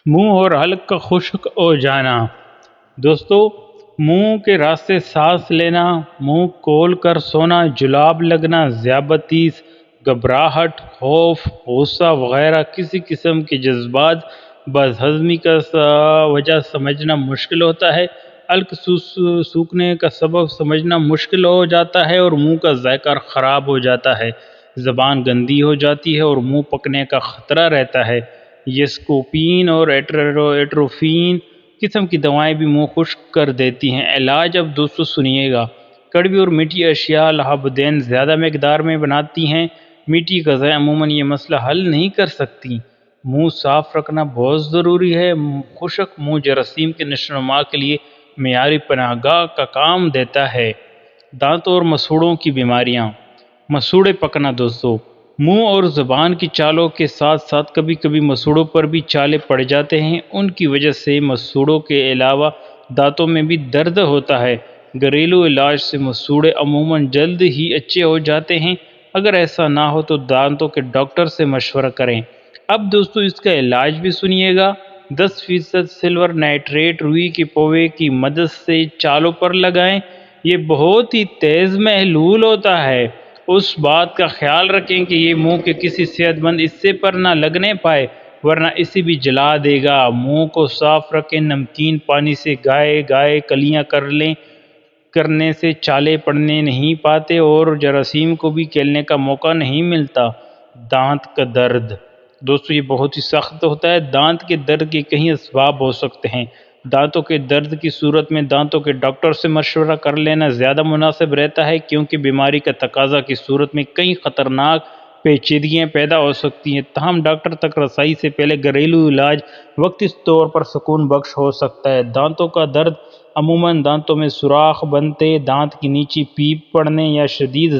منہ اور حلق کا خشک ہو جانا۔ دوستو، منہ کے راستے سانس لینا، منہ کھول کر سونا، جلاب لگنا، ذیابیطس، گھبراہٹ، خوف، غصہ وغیرہ کسی قسم کے جذبات بد ہضمی کا وجہ سمجھنا مشکل ہوتا ہے، حلق سوکھنے کا سبب سمجھنا مشکل ہو جاتا ہے اور منہ کا ذائقہ خراب ہو جاتا ہے، زبان گندی ہو جاتی ہے اور منہ پکنے کا خطرہ رہتا ہے۔ یسکوپین اور ایٹروفین قسم کی دوائیں بھی منہ خشک کر دیتی ہیں۔ علاج اب دوستو سنیے گا۔ کڑوی اور میٹھی اشیاء لہابدین زیادہ مقدار میں بناتی ہیں۔ میٹھی غذائیں عموماً یہ مسئلہ حل نہیں کر سکتی۔ منہ صاف رکھنا بہت ضروری ہے۔ خشک منہ جراثیم کے نشو و نما کے لیے معیاری پناہ گاہ کا کام دیتا ہے۔ دانتوں اور مسوڑھوں کی بیماریاں۔ مسوڑھے پکنا دوستو، منہ اور زبان کی چالوں کے ساتھ ساتھ کبھی کبھی مسوڑھوں پر بھی چالے پڑ جاتے ہیں۔ ان کی وجہ سے مسوڑھوں کے علاوہ دانتوں میں بھی درد ہوتا ہے۔ گھریلو علاج سے مسوڑھے عموماً جلد ہی اچھے ہو جاتے ہیں۔ اگر ایسا نہ ہو تو دانتوں کے ڈاکٹر سے مشورہ کریں۔ اب دوستو اس کا علاج بھی سنیے گا۔ 10% سلور نائٹریٹ روئی کے پوے کی مدد سے چالوں پر لگائیں۔ یہ بہت ہی تیز محلول ہوتا ہے۔ اس بات کا خیال رکھیں کہ یہ منہ کے کسی صحت مند حصے پر نہ لگنے پائے ورنہ اسے بھی جلا دے گا۔ منہ کو صاف رکھیں۔ نمکین پانی سے گائے گائے کلیاں کرنے سے چالے پڑنے نہیں پاتے اور جراثیم کو بھی کھیلنے کا موقع نہیں ملتا۔ دانت کا درد۔ دوستو یہ بہت ہی سخت ہوتا ہے۔ دانت کے درد کے کئی اسباب ہو سکتے ہیں۔ دانتوں کے درد کی صورت میں دانتوں کے ڈاکٹر سے مشورہ کر لینا زیادہ مناسب رہتا ہے، کیونکہ بیماری کا تقاضا کی صورت میں کئی خطرناک پیچیدگیاں پیدا ہو سکتی ہیں۔ تاہم ڈاکٹر تک رسائی سے پہلے گھریلو علاج وقتی طور پر سکون بخش ہو سکتا ہے۔ دانتوں کا درد عموماً دانتوں میں سوراخ بنتے، دانت کی نیچی پیپ پڑنے یا شدید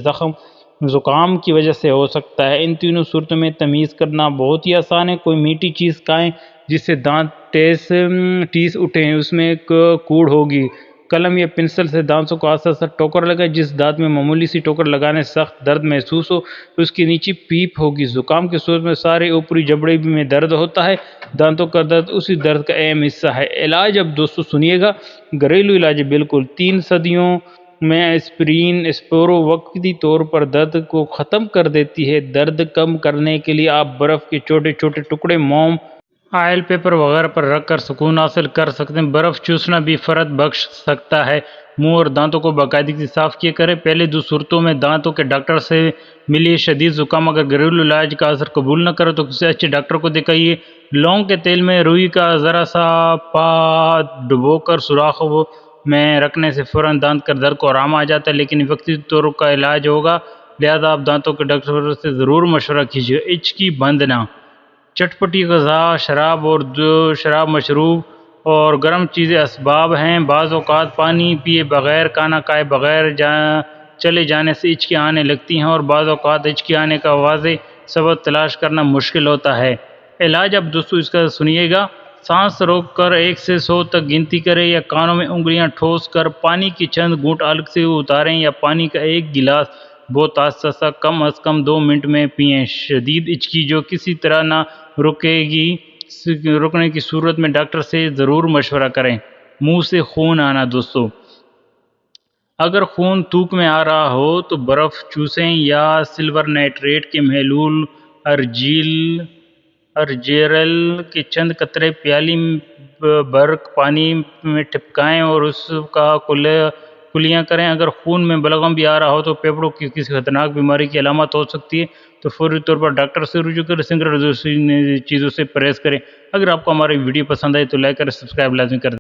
زکام کی وجہ سے ہو سکتا ہے۔ ان تینوں صورتوں میں تمیز کرنا بہت ہی آسان ہے۔ کوئی میٹھی چیز کھائیں جس سے دانت ٹیس اٹھیں، اس میں ایک کوڑ ہوگی۔ قلم یا پنسل سے دانتوں کو آہستہ آہستہ ٹوکر لگائیں۔ جس دانت میں معمولی سی ٹوکر لگانے سے سخت درد محسوس ہو اس کی نیچی پیپ ہوگی۔ زکام کی صورت میں سارے اوپری جبڑے میں درد ہوتا ہے۔ دانتوں کا درد اسی درد کا اہم حصہ ہے۔ علاج اب دوستو سنیے گا۔ گھریلو علاج بالکل 3 صدیوں میں اسپورو وقتی طور پر درد کو ختم کر دیتی ہے۔ درد کم کرنے کے لیے آپ برف کے چھوٹے چھوٹے ٹکڑے موم، آئل پیپر وغیرہ پر رکھ کر سکون حاصل کر سکتے ہیں۔ برف چوسنا بھی فرق بخش سکتا ہے۔ منہ اور دانتوں کو باقاعدگی سے صاف کیا کریں۔ پہلے 2 صورتوں میں دانتوں کے ڈاکٹر سے ملیے۔ شدید زکام اگر گھریلو علاج کا اثر قبول نہ کرے تو کسی اچھے ڈاکٹر کو دکھائیے۔ لونگ کے تیل میں روئی کا ذرا سا پا ڈبو کر سوراخوں میں رکھنے سے فوراً دانت کا درد کو آرام آ جاتا ہے، لیکن وقتی طور کا علاج ہوگا، لہذا آپ دانتوں کے ڈاکٹر سے ضرور مشورہ کیجیے۔ ہچکی بندنا۔ چٹپٹی غذا، شراب، مشروب اور گرم چیزیں اسباب ہیں۔ بعض اوقات پانی پیے بغیر، کھانا کھائے بغیر چلے جانے سے ہچکیاں آنے لگتی ہیں اور بعض اوقات ہچکی آنے کا واضح سبب تلاش کرنا مشکل ہوتا ہے۔ علاج اب دوستو اس کا سنیے گا۔ سانس روک کر 1 سے 100 تک گنتی کریں یا کانوں میں انگلیاں ٹھوس کر پانی کی چند گھونٹ حلق سے اتاریں یا پانی کا 1 گلاس بہت آہستہ کم از کم 2 منٹ میں پئیں۔ شدید ہچکی جو کسی طرح نہ رکنے کی صورت میں ڈاکٹر سے ضرور مشورہ کریں۔ منہ سے خون آنا دوستو، اگر خون تھوک میں آ رہا ہو تو برف چوسیں یا سلور نائٹریٹ کے محلول ارجیرل کے چند قطرے پیالی بھر پانی میں ٹپکائیں اور اس کا کلیاں کریں۔ اگر خون میں بلغم بھی آ رہا ہو تو پھیپھڑوں کی کسی خطرناک بیماری کی علامت ہو سکتی ہے تو فوری طور پر ڈاکٹر سے رجوع کریں۔ سنگریزی چیزوں سے پرہیز کریں۔ اگر آپ کو ہماری ویڈیو پسند آئی تو لائک کریں، سبسکرائب لازمی کر دیں۔